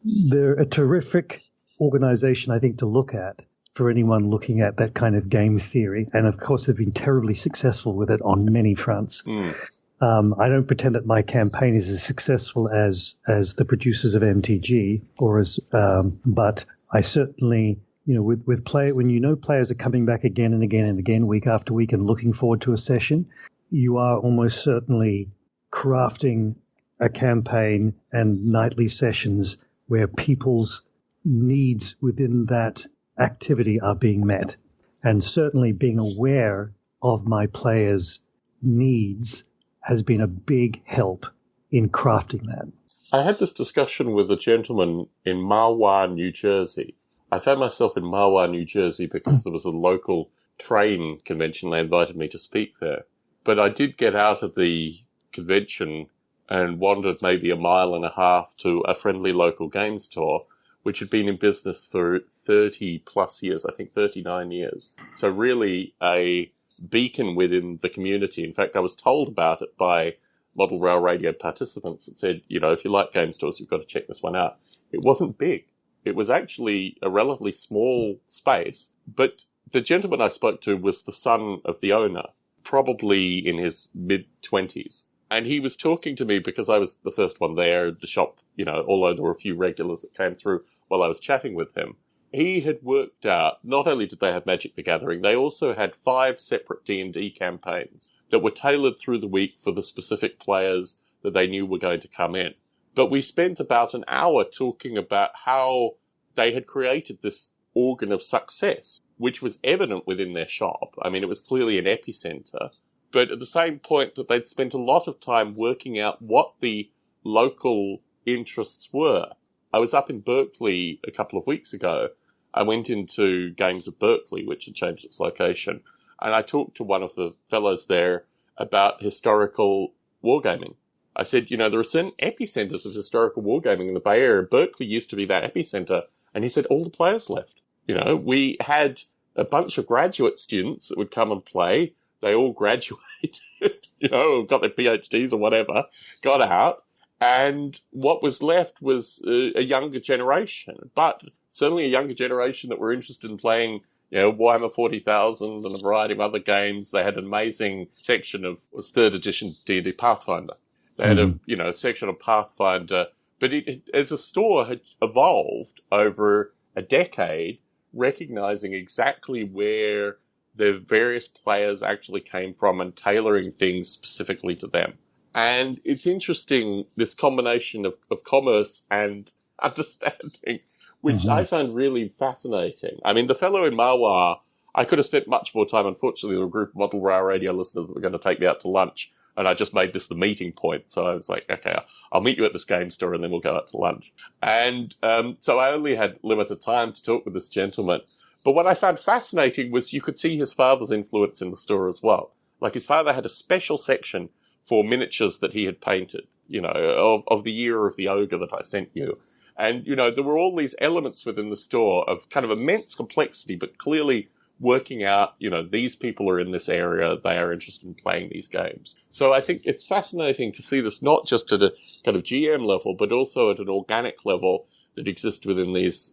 They're a terrific organization, I think, to look at for anyone looking at that kind of game theory. And of course, they've been terribly successful with it on many fronts. I don't pretend that my campaign is as successful as the producers of MTG, but I certainly, with when players are coming back again and again and again, week after week, and looking forward to a session, you are almost certainly crafting a campaign and nightly sessions where people's needs within that activity are being met. And certainly being aware of my players' needs has been a big help in crafting that. I had this discussion with a gentleman in Mahwah, New Jersey. I found myself in Mahwah, New Jersey because there was a local train convention. They invited me to speak there. But I did get out of the convention and wandered maybe a mile and a half to a friendly local games store, which had been in business for 30 plus years, I think 39 years. So really a beacon within the community. In fact, I was told about it by Model Rail Radio participants that said, if you like game stores, you've got to check this one out. It wasn't big. It was actually a relatively small space, but the gentleman I spoke to was the son of the owner, probably in his mid-20s. And he was talking to me because I was the first one there at the shop, although there were a few regulars that came through while I was chatting with him. He had worked out, not only did they have Magic the Gathering, they also had 5 separate D&D campaigns that were tailored through the week for the specific players that they knew were going to come in. But we spent about an hour talking about how they had created this organ of success, which was evident within their shop. I mean, it was clearly an epicenter. But at the same point that they'd spent a lot of time working out what the local interests were. I was up in Berkeley a couple of weeks ago. I went into Games of Berkeley, which had changed its location, and I talked to one of the fellows there about historical wargaming. I said, there are certain epicenters of historical wargaming in the Bay Area. Berkeley used to be that epicenter, and he said all the players left. We had a bunch of graduate students that would come and play. They all graduated, got their PhDs or whatever, got out, and what was left was a younger generation, but certainly a younger generation that were interested in playing, Warhammer 40,000 and a variety of other games. They had an amazing section of 3rd edition D&D Pathfinder. They had a section of Pathfinder, but it as a store had evolved over a decade, recognizing exactly where the various players actually came from and tailoring things specifically to them. And it's interesting, this combination of commerce and understanding, which I found really fascinating. I mean, the fellow in Mahwah, I could have spent much more time. Unfortunately, there were a group of Model Rail Radio listeners that were going to take me out to lunch, and I just made this the meeting point. So I was like, okay, I'll meet you at this game store, and then we'll go out to lunch. And so I only had limited time to talk with this gentleman. But what I found fascinating was you could see his father's influence in the store as well. Like, his father had a special section for miniatures that he had painted, of the year of the Ogre that I sent you. And, there were all these elements within the store of kind of immense complexity, but clearly working out, these people are in this area, they are interested in playing these games. So I think it's fascinating to see this not just at a kind of GM level, but also at an organic level that exists within these,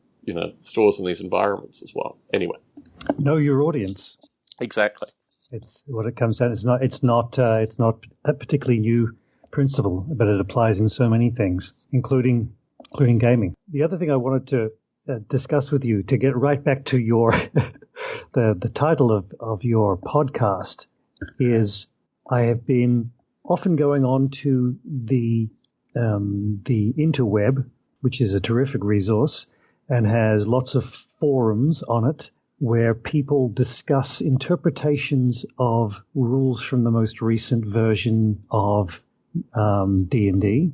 stores and these environments as well. Anyway. Know your audience. Exactly. It's what it comes down. It's not a particularly new principle, but it applies in so many things, including gaming. The other thing I wanted to discuss with you, to get right back to your the title of your podcast, is I have been often going on to the interweb, which is a terrific resource and has lots of forums on it where people discuss interpretations of rules from the most recent version of D&D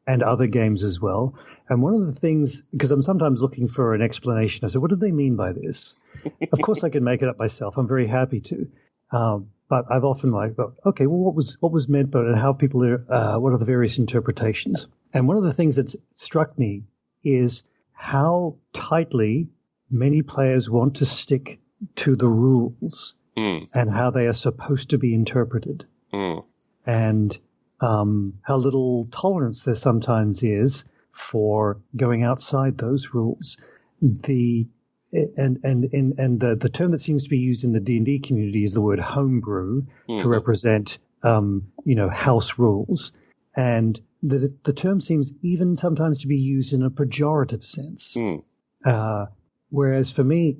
and other games as well. And one of the things, because I'm sometimes looking for an explanation, I said, what do they mean by this? Of course, I can make it up myself. I'm very happy to. But I've often okay, well, what was meant by it, and how people are, what are the various interpretations? And one of the things that's struck me is how tightly many players want to stick to the rules and how they are supposed to be interpreted. And how little tolerance there sometimes is for going outside those rules. the term that seems to be used in the D&D community is the word homebrew to represent house rules, and the term seems even sometimes to be used in a pejorative sense. Whereas for me,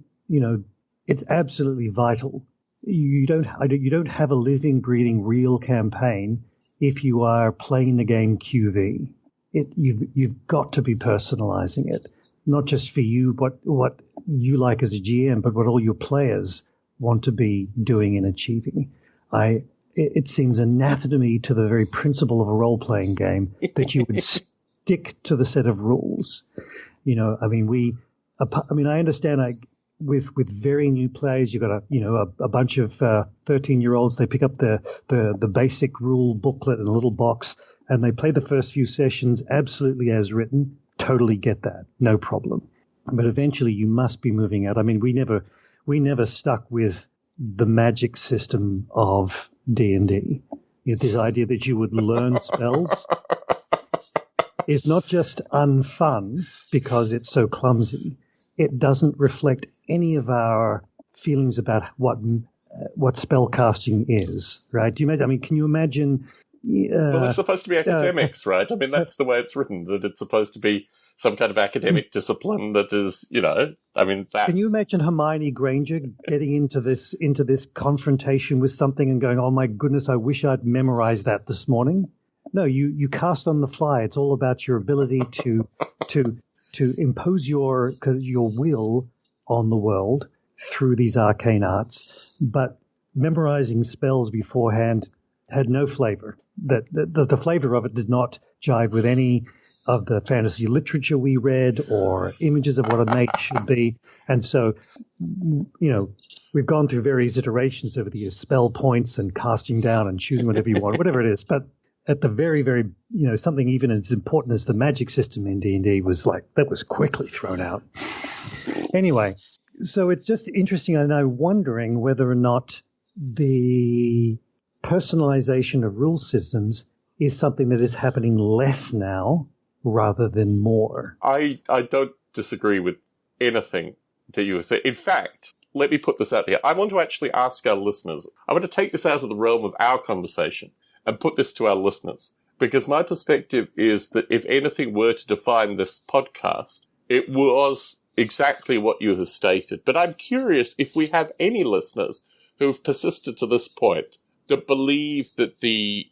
it's absolutely vital. You don't have a living, breathing, real campaign if you are playing the game QV. You've got to be personalizing it, not just for you, but what you like as a GM, but what all your players want to be doing and achieving. It seems anathema to the very principle of a role-playing game that you would stick to the set of rules. I understand. With very new players, you've got a bunch of 13-year-olds. They pick up the basic rule booklet in a little box, and they play the first few sessions absolutely as written. Totally get that, no problem. But eventually, you must be moving out. I mean, we never stuck with the magic system of D&D. This idea that you would learn spells is not just unfun because it's so clumsy. It doesn't reflect any of our feelings about what spell casting is, right? Can you imagine? Well, it's supposed to be academics, right? I mean, that's the way it's written, that it's supposed to be some kind of academic discipline that is, Can you imagine Hermione Granger getting into this confrontation with something and going, "Oh my goodness, I wish I'd memorized that this morning"? No, you cast on the fly. It's all about your ability to impose your will on the world through these arcane arts, but memorizing spells beforehand had no flavor. The flavor of it did not jive with any of the fantasy literature we read or images of what a knight should be. And so, we've gone through various iterations over the years, spell points and casting down and choosing whatever you want, whatever it is. But at the very, very, something even as important as the magic system in D&D was quickly thrown out. Anyway, so it's just interesting, and I'm wondering whether or not the personalization of rule systems is something that is happening less now rather than more. I don't disagree with anything that you have said. In fact, let me put this out here. I want to actually ask our listeners. I want to take this out of the realm of our conversation and put this to our listeners, because my perspective is that if anything were to define this podcast, it was exactly what you have stated. But I'm curious if we have any listeners who have persisted to this point that believe that the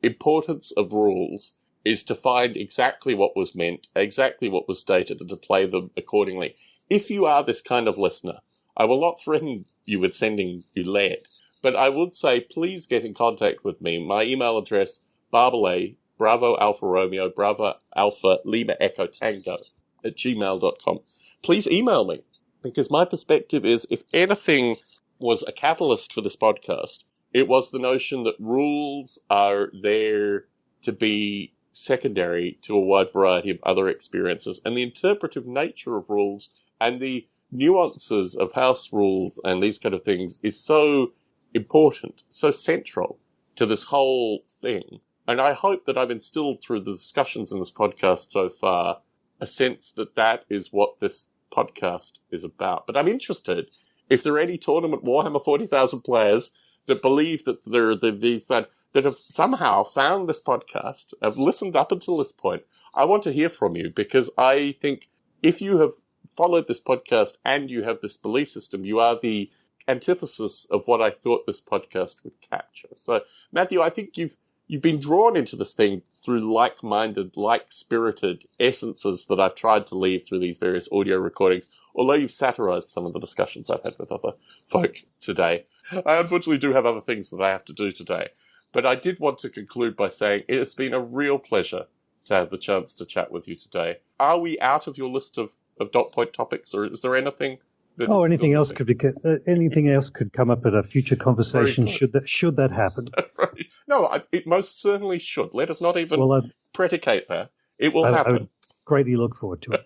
importance of rules is to find exactly what was meant, exactly what was stated, and to play them accordingly. If you are this kind of listener, I will not threaten you with sending you lead, but I would say please get in contact with me. My email address, Barbale, Bravo Alpha Romeo, Bravo Alpha Lima Echo Tango @gmail.com. Please email me, because my perspective is if anything was a catalyst for this podcast, it was the notion that rules are there to be secondary to a wide variety of other experiences, and the interpretive nature of rules and the nuances of house rules and these kind of things is so important, so central to this whole thing. And I hope that I've instilled through the discussions in this podcast so far a sense that that is what this podcast is about. But I'm interested if there are any tournament Warhammer 40,000 players that believe that there are these that have somehow found this podcast, have listened up until this point. I want to hear from you, because I think if you have followed this podcast and you have this belief system, you are the antithesis of what I thought this podcast would capture. So, Matthew, I think you've been drawn into this thing through like-minded, like-spirited essences that I've tried to leave through these various audio recordings, although you've satirized some of the discussions I've had with other folk today. I unfortunately do have other things that I have to do today. But I did want to conclude by saying it has been a real pleasure to have the chance to chat with you today. Are we out of your list of dot point topics, or is there anything? Anything else could come up at a future conversation should that happen. Right. No, it most certainly should. Let us not even predicate that. It will happen. I would greatly look forward to it.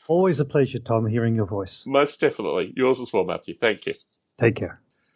Always a pleasure, Tom, hearing your voice. Most definitely. Yours as well, Matthew. Thank you. Take care.